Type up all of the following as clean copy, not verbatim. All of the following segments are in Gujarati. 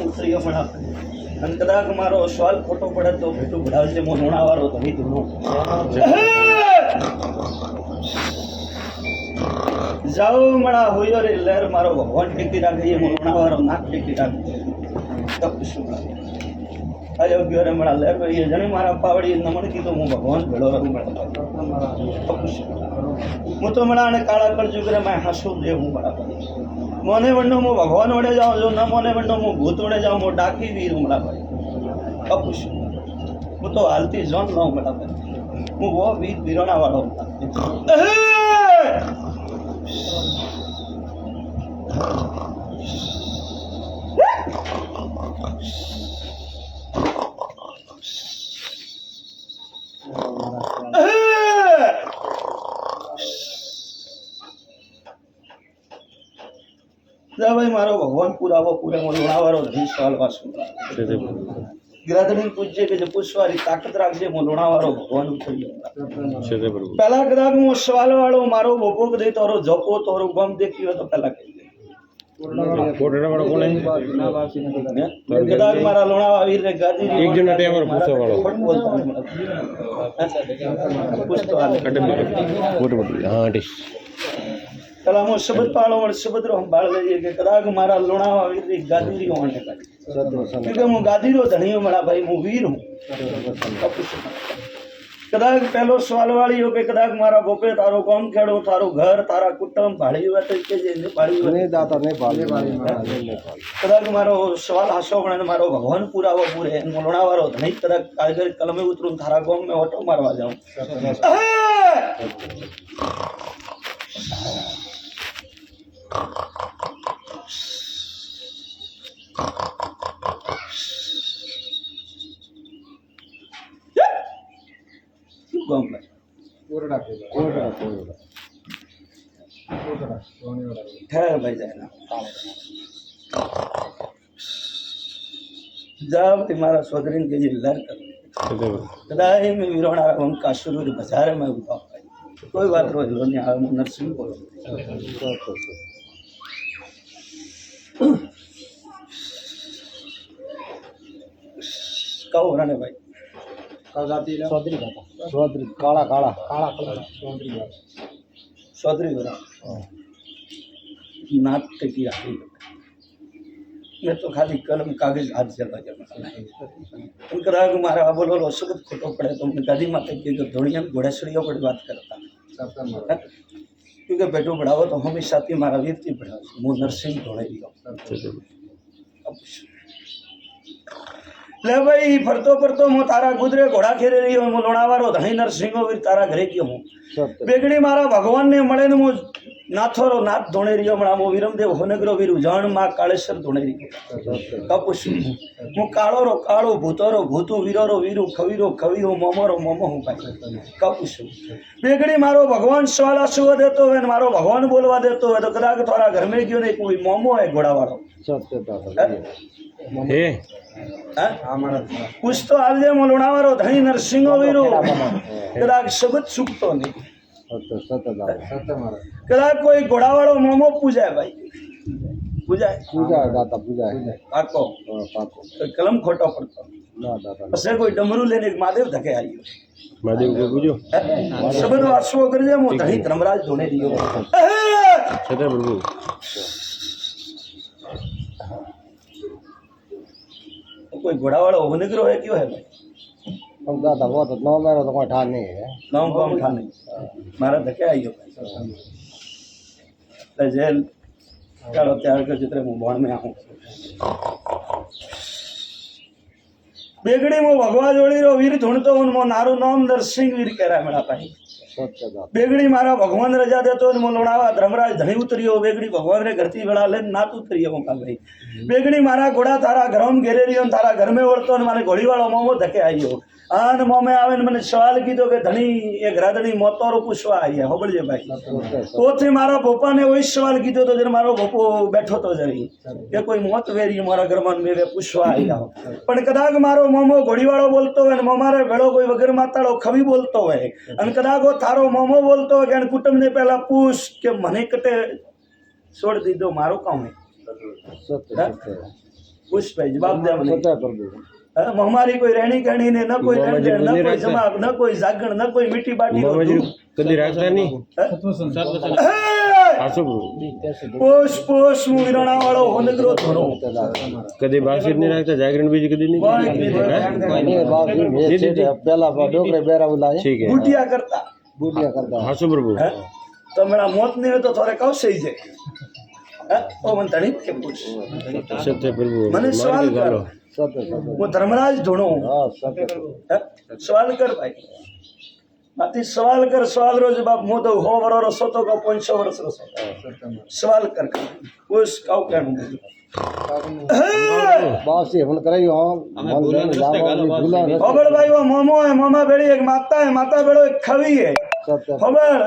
ઉતર્યો પણ અને કદાચ મારો સવાલ ખોટો પડે તો ભેટું ભરાવજે મો લુણાવાળો ધણી ધૂણો જાઓ મળા હોયો રે લહેર મારો ભગવાન ટેકી રાખીએ મો લુણાવાળો નાક ટેકી રાખીએ તપશું અયોગ્ય રે મળા લહેર ભાઈ જણે મારા પાવડી નમણ કીધું હું ભગવાન ભેળો રહું મળા હું તો મળા અને કાળા પર જુગરે મેં હાસું દે હું મળા મોને વંડો હું ભગવાન વડે જાઉં જો ન મોને વંડો હું ભૂત વડે જાઉં હું ડાકી વીર મળા ભાઈ કપુશ હું તો હાલતી જોન લઉં મળા ભાઈ હું બહુ વીર વીરોણા વાળો ભાઈ મારો ભગવાન પુરાવો પૂરે લુણાવાળો ધણી સવાલ વાસુ ગ્રાધણી પૂછજે કે જે પૂછવારી તાકાત રાખજે હું લુણાવાળો ભગવાન ઉતરી પેલા કદાચ હું સવાલ વાળો મારો બોપો દે તારો જપો તારો ગમ દેખ્યો તો પેલા કહી દે કદાચ મારા લુણાવા વીર ને ગાદી એક જણ ટેમર પૂછો વાળો પૂછતો હાલે હા ઠીક કલા હું શબ્દ પાળો વણ શબ્દ રો સંભાળ લઈએ કે કદાચ મારા લુણાવા વીર ગાદી હોને કાઢી કે હું ગાદીરો ધણીઓ મળા ભાઈ હું વીર હું કદાચ પહેલો સવાલ વાળીઓ કે કદાચ મારા બોપે તારો કોમ ખેડો તારું ઘર તારા કુટુંબ ભાળી હોય તો કે જે ભાળી હોય દાતા ને ભાળી કદાચ મારો સવાલ હાસો ગણે મારો ભગવાન પુરાવો પૂરે હું લુણાવાળો ધણી કદાચ કાગર કલમે ઉતરું તારા ગોમ મેં ઓટો મારવા જાઉં मारा सोदरी के लर कदाच में विरोणा उनका शुरू बाजार में उठा कोई बात रोज लोने आ नरसिंह बोलो कहो रहने भाई चौधरी काला काला काला चौधरी बरा नाक टेकी राखी मैं तो खाली कलम कागज हाथ जमा जमा मारा बोलो शब्द खोटो पड़े तो मैं गादी माते की धोड़िया घोड़ासड़ियों पर बात करता क्योंकि बेटो बढ़ावो तो हमेशा थी मारा वीर थी बढ़ाओ मु नरसिंह धोड़े ले भाई फरतो फरतो मु तारा गुजरे घोड़ा खेरे रही हूँ लोणावारो धणी नरसिंहो वीर तारा घरे क्यों हूँ बेगड़ी मारा भगवान ने मळे ने मु नाथोरो नाथ धोणे रियो मणा मु वीरमदेव होनगरो वीर उजाण मां काळेश्वर धोणे रियो कपुश मु काळोरो काळो भूतोरो भूतु वीरोरो वीरु खवीरो खवीहो मोमोरो मोमो हूँ पाई कपुश बेगड़ी मारो भगवान सवाल आसुवा देतो है मारो भगवान बोलवा देतो है तो कदाच थोड़ा घर में गयो ने कोई मोमो है घोड़ा वाळो कुछ तो आज मो લુણાવાળો ધણી નરસિંહો વીરો કદાચ શબ્દ છૂટતો નહીં કદાચ કોઈ ઘોડાવાળો મોમો પૂજાય ભાઈ પૂજાય પૂજાય દાતા પૂજાય પાકો પાકો કલમ ખોટો પડતો ના દાતા પછી કોઈ ડમરું લઈને મહાદેવ ધકે આવ્યો મહાદેવ को પૂજો શબ્દ વાસવો કરજે મો ધણી ધર્મરાજ ધોણે દીયો છતે પ્રભુ कोई घोड़ा वाला होनगरो है क्यों है भाई हम दादा वो तो नौ मेरा तो कोई ठान नहीं है नौ कम ठान नहीं मारा धके आइयो भाई जेल चलो तैयार कर जितने मुंबई में आऊं बेगड़ी मो भगवा जोड़ी रो वीर धुणतो उन मो नारो नाम नरसिंह वीर कह मेरा भाई बेगड़ी मारा भगवान रजा देतो मो लोणावा धर्मराज धणी उतरियो बेगड़ी भगवान रे घरती बड़ा ले नात उतरियो का भाई बेगड़ी मारा घोड़ा तारा घरों घेरे रियो तारा घर में वळतो माने घोड़ी वाळो मोमो धके आयो आन मोमे आवे मैंने सवाल कीधो के धणी एक राधणी मोतोरो पूछवा आई है होबळजे भाई ओथे मारा भोपा ने वही सवाल कीधो तो जने मारो भोपो बैठो तो जरी के कोई मोत वेरी मारा घर में मेवे पूछवा आई आओ पण कदाच मारो मोमो घोड़ी वाळो बोलतो है मोमारे भेळो कोई वगर माताळो खवी बोलतो है अन कदाच थारो मोमो बोलतो है कि कुटुंब ने पहला पूछ के मने कटे छोड़ दीधो मारो काम है પુષ્પભાઈ જવાબ દે મને સત્ય પ્રભુ અમારી કોઈ રહેણી કરણી ને ન કોઈ લેણ દેણ ન કોઈ જમા ન કોઈ જાગણ ન કોઈ મીઠી બાટી કદી રાખતા નહીં હાચું પ્રભુ પોષ પોષ હું વિરણા વાળો હોનગરો ધોરો કદી બાસી નહીં રાખતા જાગરણ બીજી કદી નહીં પેલા ડોકરે બેરા ઉલાય ઠીક હે બુટિયા કરતા બુટિયા કરતા હાચું પ્રભુ તો મેળા મોત નહીં હોય તો થોડે કૌશે જાય ઓ મને તણી કે પૂછ સત્ય પ્રભુ મને સવાલ કરો સત્ય સત્ય હું ધર્મરાજ ધોણો હા સત્ય સવાલ કર ભાઈ માથી સવાલ કર સવાલ રો જવાબ મો દઉં 100 વરસ સોતો કો 500 વરસ રસો સવાલ કર પૂછ કાઉ કેનું બાસી હમણ કરાયો મન લઈને લાવવાની ભૂલા નથી ખબર ભાઈ વો મોમો હે મોમા બેડી એક માતા હે માતા બેડો એક ખવી હે સત્ય ખબર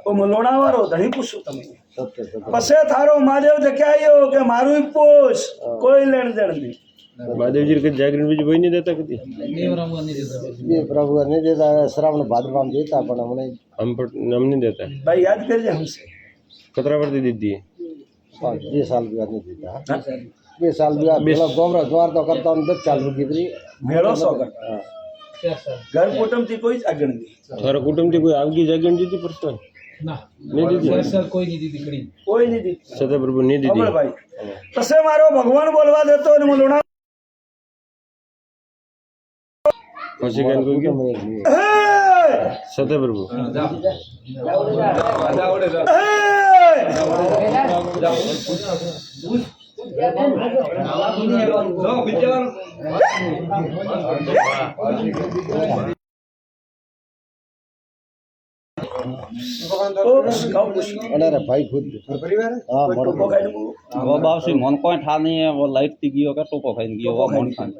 ઓ લોણાવાળો ધણી પૂછું તમે સત્ય સત્ય પસે થારો મહાદેવ દેખાયો કે મારું પોષ કોઈ લેણ દેણ નહીં મહાદેવજી કદી જાગરણ બીજી કોઈ નહીં દેતા કદી ये प्रभु ने देता है श्रावण भाद्रवा में देता पण हमने हम नहीं देता भाई याद करजे हमसे कतरा वर्दी दीदी 2 साल भी नहीं देता 2 साल भी પેલો ગોમરો જ્વાર તો કરતા 10 સાલ રૂકી કરી મેળો સો કરતા ઘર કુટુંબ થી કોઈ જ આગળ નહીં તારા કુટુંબ થી કોઈ આવગી જાગરણ દીધી પરસન ના નહીં દીધી કોઈ નહીં દીધી કડી કોઈ નહીં દીધી સત્ય પ્રભુ નહીં ખબર દીધી ભાઈ પસે મારો ભગવાન બોલવા દેતો અને હું લોણા પછી કઈ કોઈ કે હે! સત્ય પ્રભુ अरे भाई खुद हाँ मोड़ वो बाप से मन कोई ठा नहीं है वो लाइट ती गयो का टोपो खाई गयो वो मन खान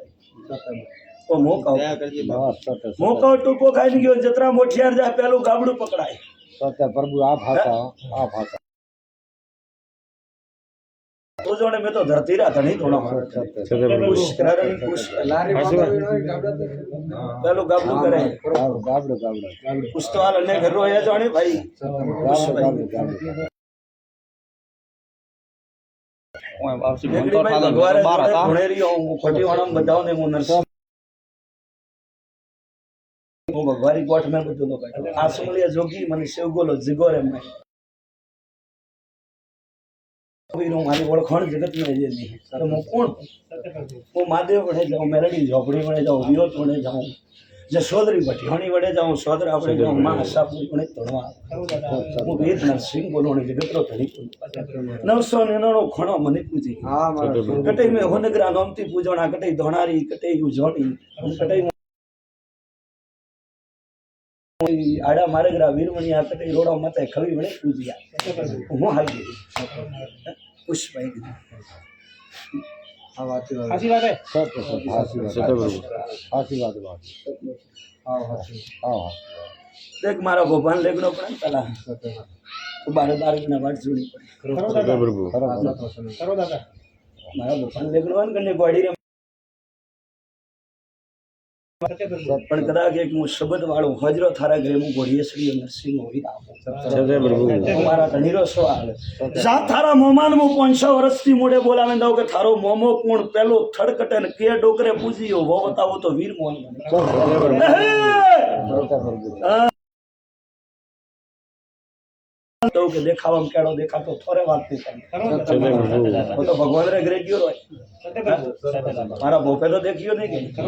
हाँ सत्य મોકો ટૂંકો ખાઈને ગયો જતરા મોઠિયાર જાય પેલું ગાબડું પકડાય सत्य प्रभु आप भाषा તો જોડે મેં તો ધરતી રા ધણી થોડો સત્ય પ્રભુ પેલું ગાબડું કરે गाबड़ो પુસ્તવાલ અને ઘર રોયા જાણે ભાઈ वो बाप से मन બેગડી तो ભાઈ ठा ભગવાને बार જોડે था ભણેરી હું ખોટીવાણામાં બધાઓને હું નરસિંહ હું ભગવારી ગોઠ મેં બધું નો કાઢ્યો આ સુમલિયા જોગી મને શિવ ગોલો જીગોરે મેં મારી ઓળખાણ જગત માં જે નહીં તો હું કોણ હું મહાદેવ વડે જાઉં મેલડી ઝોપડી વડે જાઉં વિરોધ વડે જાઉં જશોદરી ભટિયાણી વડે જાઉં સોદરા આપણે જાઉં માં આશાપુરી વડે ધણવા હું વેદ નરસિંહ બોલો જગતરો ધણી 999 ખણો મને પૂજી કટઈ મેં હોનગરા નોમતી પૂજોણા કટઈ ધોણારી કટઈ ઉજવણી કટઈ આડા મારેગરા વીરમણિયા કટઈ રોડા માતા ખવી વડે પૂજ્યા હું હાલ ગઈ પુષ્પભાઈ સાચી વાત હે सत्य सत्य સત્ય પ્રભુ आशीर्वाद हाँ દેખ મારા ભગવાન લેગડો પણ પેલા બારે બાર વાટ જોડી પડી સત્ય પ્રભુ કરો દાદા મારા ભગવાન લેગડો ને કને ગોડી રે પણ કદાચ એક હું શબ્દ વાળો હજરો થારા ઘરે હું ઘોડીએશ્વરી નરસિંહ હોઈ આવું સત્ય પ્રભુ મારા ધણીરો સવાલ જા થારા મોમાન હું 500 વર્ષથી મોડે બોલાવે દઉં કે થારો મોમો કોણ પેલો થડકટે ને કે ડોકરે પૂજીયો વો બતાવો તો વીર મોહન તો કે દેખાવામાં કેડો દેખાતો થોરે વાત નહીં સત્ય પ્રભુ તો ભગવાન રે ઘરે ગયો હોય મારા ભોપે તો દેખ્યો નહીં કે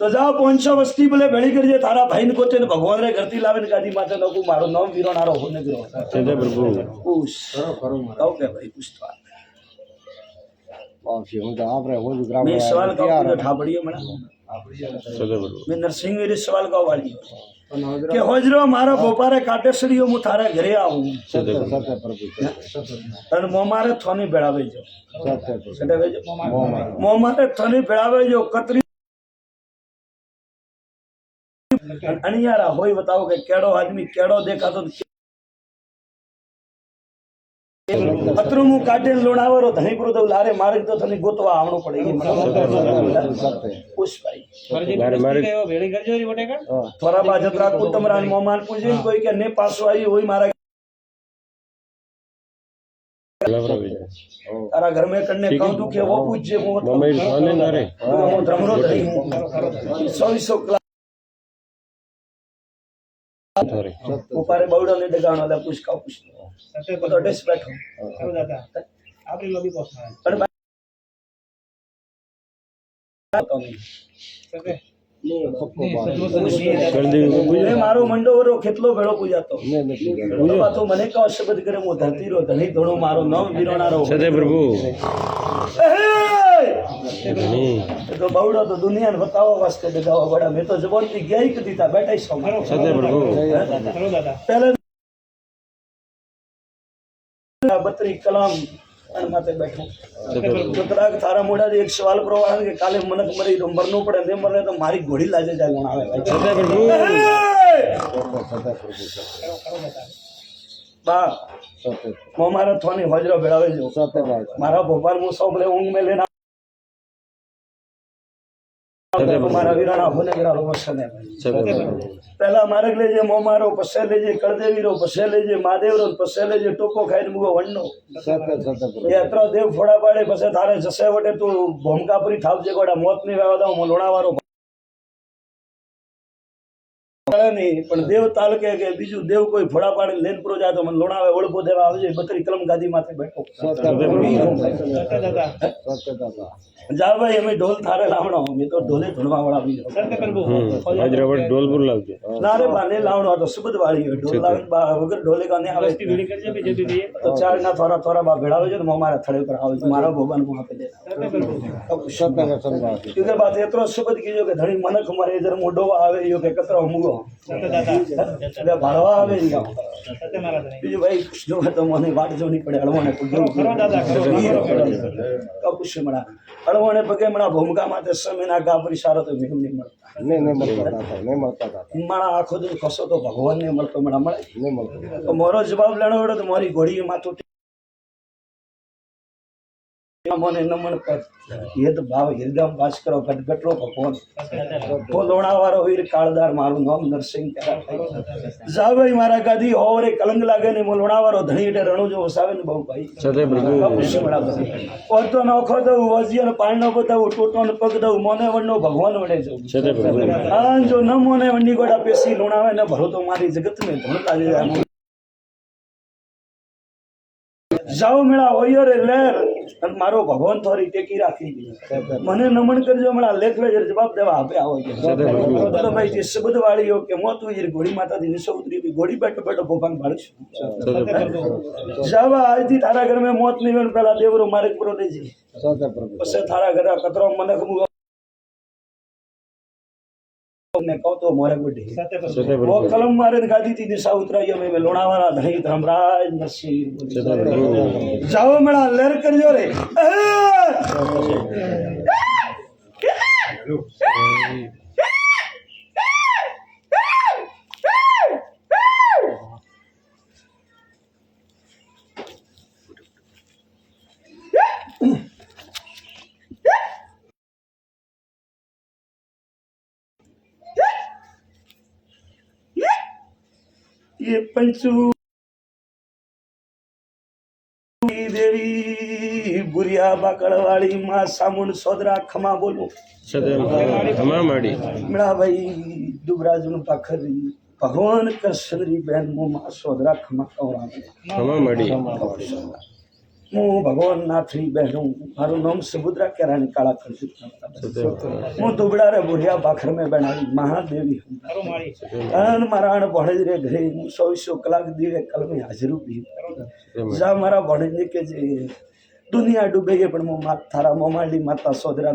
તો જાઓ 500 વસ્તી બોલે ભેળી કરજે તારા ભાઈને ગોતે ને ભગવાન રે ઘરથી લાવીને ગાદી માથે નકું મારું નામ વીરો નારો હોને ગયો સત્ય પ્રભુ પૂછ કહું કે ભાઈ પૂછતો હું તો આપણે હું ગ્રામ મેં સવાલ કહું તો ઠાબડીએ મળા સત્ય પ્રભુ મેં નરસિંહ વીરે સવાલ કહું વાળી કે હોજરો મારા બોપારે કાટેસરીઓ હું તારા ઘરે આવું सत्य प्रभु અને મોમારે થોની ભેળાવે જો सत्य એટલે વેજો મોમારે થોની ભેળાવે જો કતરી અણિયારા હોય બતાવો કે કેડો આદમી કેડો દેખાતો અતરું હું કાઢીને લોણાવરો ધણી પુરો તો લારે મારે તો તને ગોતવા આવણું પડે પુષ્પાઈ ભેળી કરજો રી વટે કર થોડા બાજતરા કુટુંબરાન મોમાન પૂજીને કોઈ કે ને પાછો આવી હોય મારા તારા ઘર में करने कहूं तू के वो पूछे वो मम्मी खाने ना रे वो धर्मरो धरी हूं 100 क्लास थारे ऊपर बौड़ा ने डगाणो ला पूछ का पूछ सत्य तो डेस बैठो करो दादा आपरी लोबी पहुंचना है पर सत्य कर दी मैं मारो मंडो रो खेतलो भेड़ो पूजातो મેં નથી કહેતો. बाबा तो मने का शब्द करे मो धरती रो धनी धोणो मारो नाम वीरोना रो सदे प्रभु धनी तो बौड़ो तो दुनिया ने बताओ वास्ते डगावा बड़ा मैं तो जबरन थी गया ही कदी था बैठा ही सो सदे प्रभु करो दादा पहले 32 कलाम अण माथे बैठो सदे प्रभु तो तराक थारा मोड़ा एक सवाल करवाना के काले मनक मरी तो मरनो पड़े ने मरे तो मारी घोड़ी लाजे जाए लोण आवे सदे प्रभु સદા પ્રભુ સત્ય करो दादा बा સત્ય मो मारा थोनी हजरो भेड़ावे जो સત્ય વાત मारा भोपाल मु सोबले ऊंग में लेना मारा वीराना होने गिरा वसने सदे प्रभु पहला मार्ग लेजे मो मारो पसे लेजे कळदेवी रो पसे लेजे महादेव रो पसे लेजे टोको खाઈને मुगो वण्णो સત્ય સત્ય પ્રભુ ये अतरो देव फोड़ा पाड़े पसे थारे जसे वटे तू भोमकापुरी थावजे गोड़ा मोत नहीं वावा दो मो लोणावारो नहीं पण देव ताल के बीजू देव कोई फोड़ा पाड़ी लेन पुरो जाए तो मन लोणावे ओळखो देवा आवजे 32 कलम गादी माथे बैठो સત્ય પ્રભુ सत्य दादा સત્ય દાદા जा भाई हमें ढोल थारे लावणो मैं तो ढोले धुनवा वाला भी हो सत्य प्रभु हाजराबाद डोलपुर लावजे ना रे बाने लावणो तो सुबद वाली है ढोल लावन वगर ढोले का ने आवे वस्ती भीड़ी कर जे भी जब भी तो चार ना थोड़ा थोड़ा बा भेड़ावे जो तो मारा थड़े पर आवे मारा भगवान को पे दे सत्य प्रभु સત્ય વચન વાત क्योंकि बात एतरो सुबद कीजो के धणी मनक मरे जर मोडो आवे यो के कतरो मुगो सत्य दादा એટલે ભાળવા આવે ને सत्य महाराज ने બીજું ભાઈ જો તો મને વાટ જો નહીં પડે અળવાને પગે करो दादा करो કપુષ મળા અળવાને પગે મળા ભૂમકા માતે સમયના ગાબરી સારો તો ભીમ નહીં મળતા નહીં નહીં મળતા દાદા નહીં મળતા દાદા મારા આખો દિન ખસો તો ભગવાન ને મળતો મળા મળે નહીં મળતું તો મારો જવાબ લેણો પડે તો મારી ઘોડી માથું મને નમણ કર યદ ભાવ હિરદમ વાસ કરો ગટગટલો ભગવાન ઓ લોણાવાળો વીર કાળદાર મારું નામ નરસિંહ કરા જા ભાઈ મારા ગાદી હોરે કલંગ લાગે ને મો લોણાવાળો ધણી એટલે રણુ જો વસાવે ને બહુ ભાઈ सदे प्रभु ઓતો નોખો દઉં વજીયન પાણનો બતાવું ટોટો ને પગ દઉં મોને વણનો ભગવાન વડે જવું सदे प्रभु આન જો ન મોને વણની ગોડા પેસી લોણાવે ને ભરો તો મારી જગત में ધૂળ લાગે જાય જાઓ મેળા હોયો રે લેર અને મારો ભગવાન થોરી ટેકી રાખી મને નમન કરજો મેળા લેખ વેજર જવાબ દેવા આપે આવો તો ભાઈ જે શબ્દ વાળીઓ કે મોતું ઈર ઘોડી માતાથી નીચે ઉતરી ગઈ ઘોડી બેઠો બેઠો ભગવાન ભાળશું જાવા આજથી તારા ઘર में મોત નહીં વેણ પેલા દેવરો મારે પૂરો દેજી સત્ય પ્રભુ પછી તારા ઘરે કતરો મને મુગો ने કહો તો મોરે ગુડી सत्य प्रभु सदे वो प्रभु कलम मारे ने गादी थी दिशा उतराई में लोणावाला धनी धर्मराज नरसिंह सदे प्रभु जाओ मेरा लेर करजो रे ये पंचू देवी बुरिया बाकड़वाड़ी माँ सामुंड सोदरा खमा बोलो सदे खमा माड़ी मेरा भाई दुबराज नु पाखरी भगवान कृष्णरी बहन मो माँ सोदरा खमा कौरा खमा माड़ी मो भगवान नाथरी बहनों मारू नाम समुद्रा केरानी काला खर्ची सदे मो दुबड़ा रे बुरिया बाखर में बनाई महादेवी हूँ करो मारी अन माराण भणेज रे घरे 100 कलाक दिवे कल में हाजिरू भी जा मारा भणेज के जे दुनिया डूबे गए पण मो मात थारा मोमाली माता सोदरा